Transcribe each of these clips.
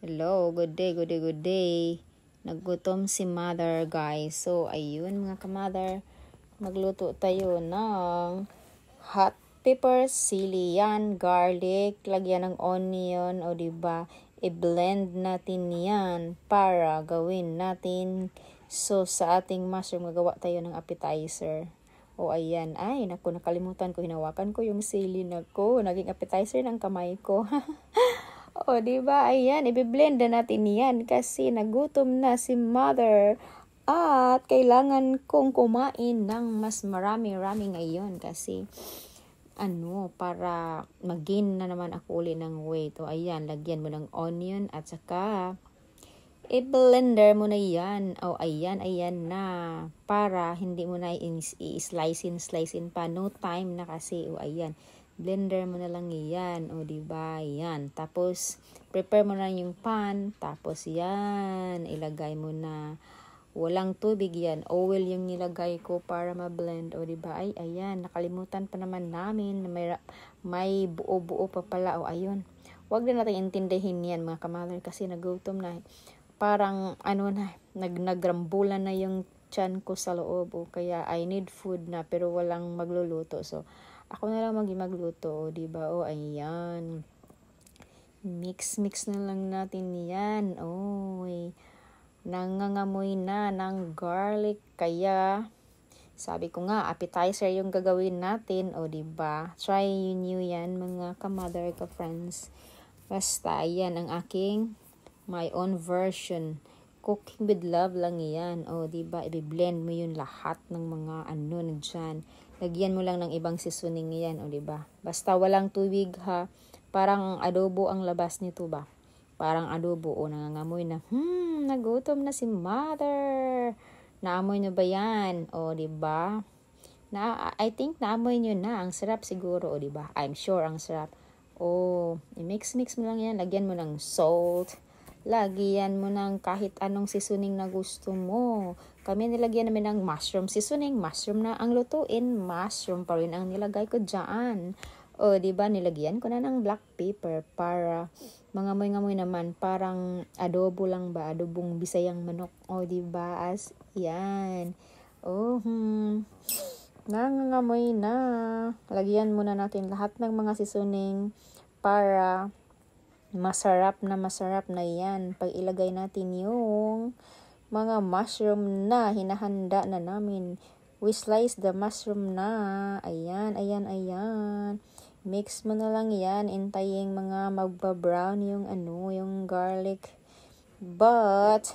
Hello, good day, good day, good day. Naggutom si mother, guys. So, ayun mga ka-mother, magluto tayo ng hot pepper, sili yan, garlic, lagyan ng onion, o diba, i-blend natin yan para gawin natin. So, sa ating mushroom, magawa tayo ng appetizer. O ayan, ay, naku, nakalimutan ko, hinawakan ko yung sili na ko, naging appetizer ng kamay ko. O, diba? Ayan, i-blend na natin yan kasi nagutom na si mother. At kailangan kong kumain ng mas marami-rami ngayon kasi para mag-gain na naman ako uli ng weight. O, ayan, lagyan mo ng onion at saka i-blender mo na yan. O, ayan na. Para hindi mo na i-slice-in pa. No time na kasi. O, ayan. Blender mo na lang yan. O, diba? Yan. Tapos, prepare mo na yung pan. Tapos, yan. Ilagay mo na. Walang tubig yan. Oil yung nilagay ko para ma-blend. O, diba? Ay, ayan. Nakalimutan pa naman namin. May buo-buo pa pala. O, ayun. Huwag na natin intindihin yan, mga kamather. Kasi nagutom na. Parang, nagrambulan na yung tiyan ko sa loob. O, kaya, I need food na. Pero walang magluluto. So, ako na lang magluto, diba? O, ayan. Mix na lang natin yan. Oy, nangangamoy na ng garlic. Kaya, sabi ko nga, appetizer yung gagawin natin. O, diba? Try nyo yan, mga ka-mother, ka-friends. Basta, yan ang aking my own version. Cooking with love lang yan. O, diba? I-blend mo yun lahat ng mga nandyan. Lagyan mo lang ng ibang seasoning yan, o diba? Basta walang tubig ha. Parang adobo ang labas nito ba? Parang adobo, o nangangamoy na. Nagutom na si mother. Naamoy nyo ba yan? O diba? I think naamoy nyo na. Ang sarap siguro, o diba? I'm sure ang sarap. O, i-mix mo lang yan. Lagyan mo ng salt. Lagyan mo ng kahit anong seasoning na gusto mo. Kami nilagyan namin ng mushroom seasoning. Mushroom na ang lutuin. Mushroom pa rin ang nilagay ko dyan. O, diba, nilagyan ko na ng black pepper para mangamoy-ngamoy naman. Parang adobo lang ba? Adobong Bisayang manok. O, diba? As, yan. O, nangangamoy na. Lagyan muna natin lahat ng mga seasoning para masarap na yan. Pag ilagay natin yung mga mushroom na hinahanda na namin. We slice the mushroom na. Ayan. Mix mo na lang yan. Intayin mga magba-brown yung garlic. But,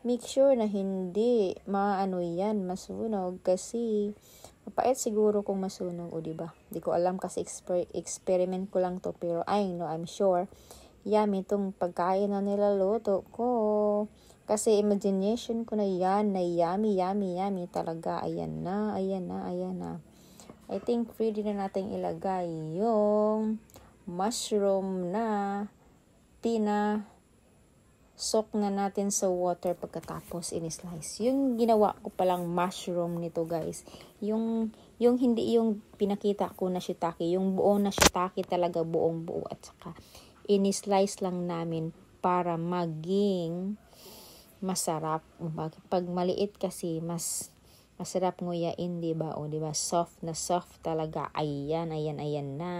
make sure na hindi yan, masunog. Kasi, mapait siguro kung masunog. O, diba? Di ko alam kasi experiment ko lang to. Pero, I'm sure yummy itong pagkain na nilaloto ko. Kasi imagination ko na yan, na yummy talaga. Ayan na. I think ready na natin ilagay yung mushroom na sok na natin sa water pagkatapos in-slice. Yung ginawa ko palang mushroom nito, guys. Yung hindi yung pinakita ko na shiitake. Yung buo na shiitake talaga, buong buo. At saka in-slice lang namin para maging masarap. Pag maliit kasi, mas masarap nguyain, diba? O, diba? Soft talaga. Ayan na.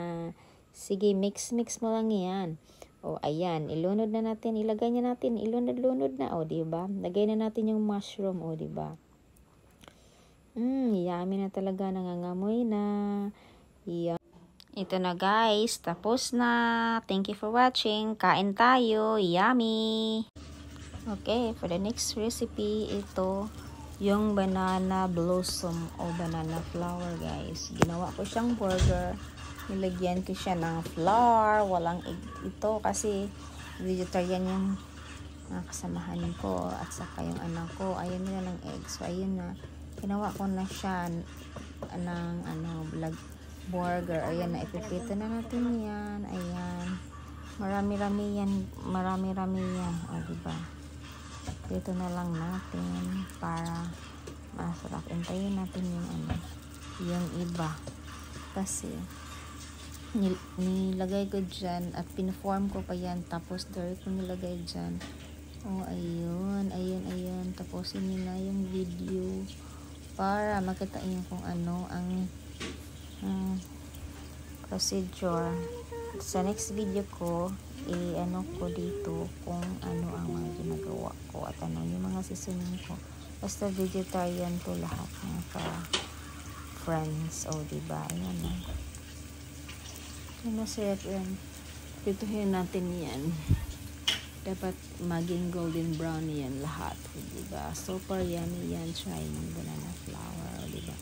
Sige, mix mo lang yan. O, ayan. Ilunod na natin. Ilagay na natin. Ilunod na. O, diba? Lagay na natin yung mushroom. O, diba? Yummy na talaga. Nangangamoy na. Yan. Ito na, guys. Tapos na. Thank you for watching. Kain tayo. Yummy! Okay, for the next recipe, ito yung banana blossom o banana flower, guys. Ginawa ko siyang burger. Nilagyan ko siya ng flour. Walang egg ito kasi vegetarian yung kasamahan ko at saka yung anak ko. Ayun na ng egg. So, ayun na. Ginawa ko na siya ng burger. Ayan na, ipipito na natin yan. Ayan. Marami-rami yan. O, diba? Dito na lang natin para masarap. Intayin natin yung iba. Kasi nilagay ko dyan at pinaform ko pa yan, tapos direct ko nilagay dyan. Oh, ayun, tapusin nyo na yung video para makita nyo kung ano ang procedure. Sa next video ko, ano ko dito kung ano ang mga ginagawa ko at ano yung mga seasoning ko. Basta vegetarian to lahat ng friends. O, diba? Ayan na. Masarap yan. Pituhin natin yan. Dapat maging golden brown yan lahat. Diba? Super yummy yan. Try ng banana flour. Diba?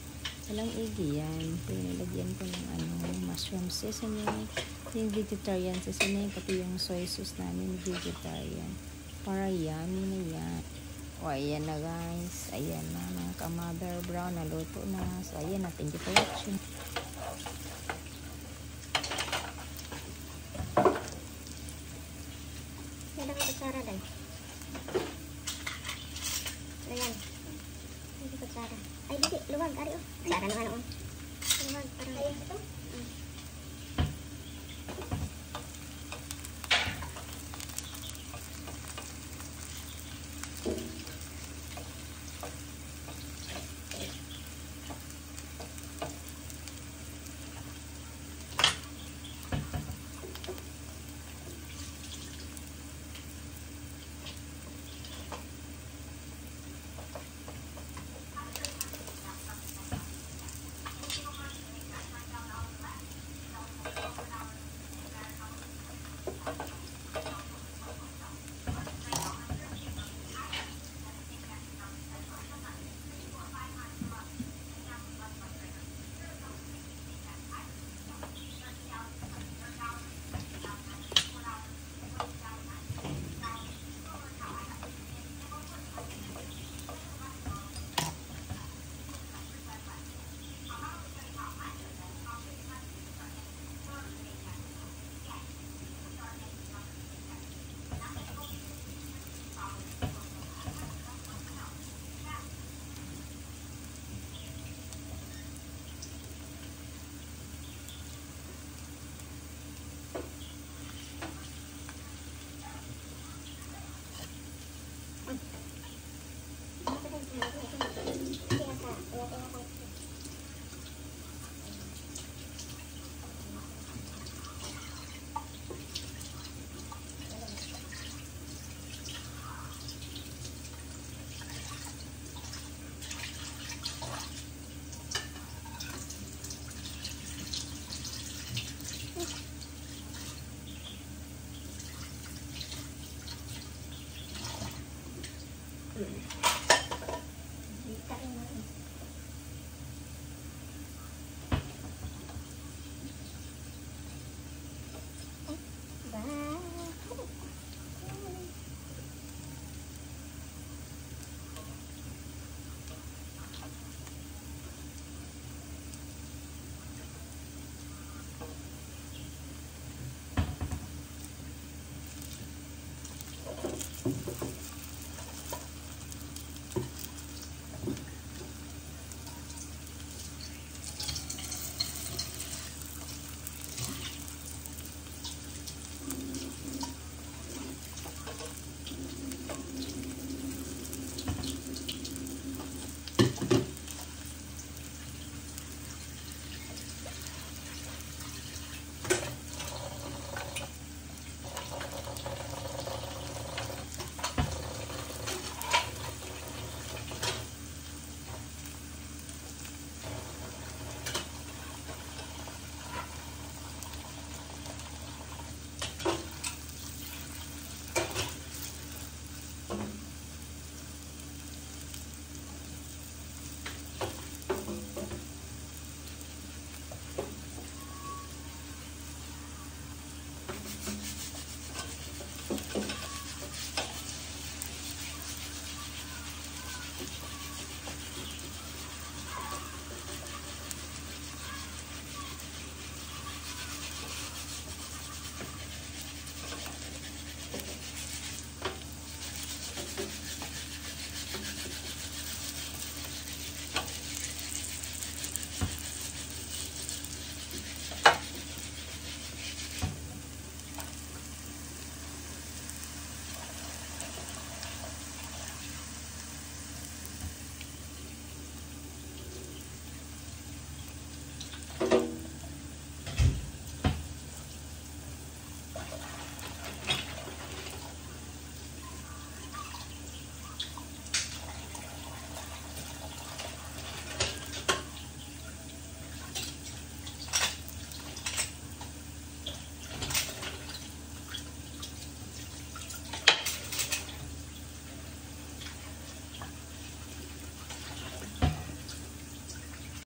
Walang igi yan. Pinilagyan ko ng mushroom seasoning. Yung vegetarian seasoning. Pati yung soy sauce namin vegetarian. Para yummy na yan. O, ayan na guys. Ayan na. Mga ka-mother brown. Naluto na. So, ayan na. Thank you for watching. Kutsara dahil. Ayan. Hindi kutsara. Ay, hindi. Luwag. Ari, oh. Kutsara naman, oh.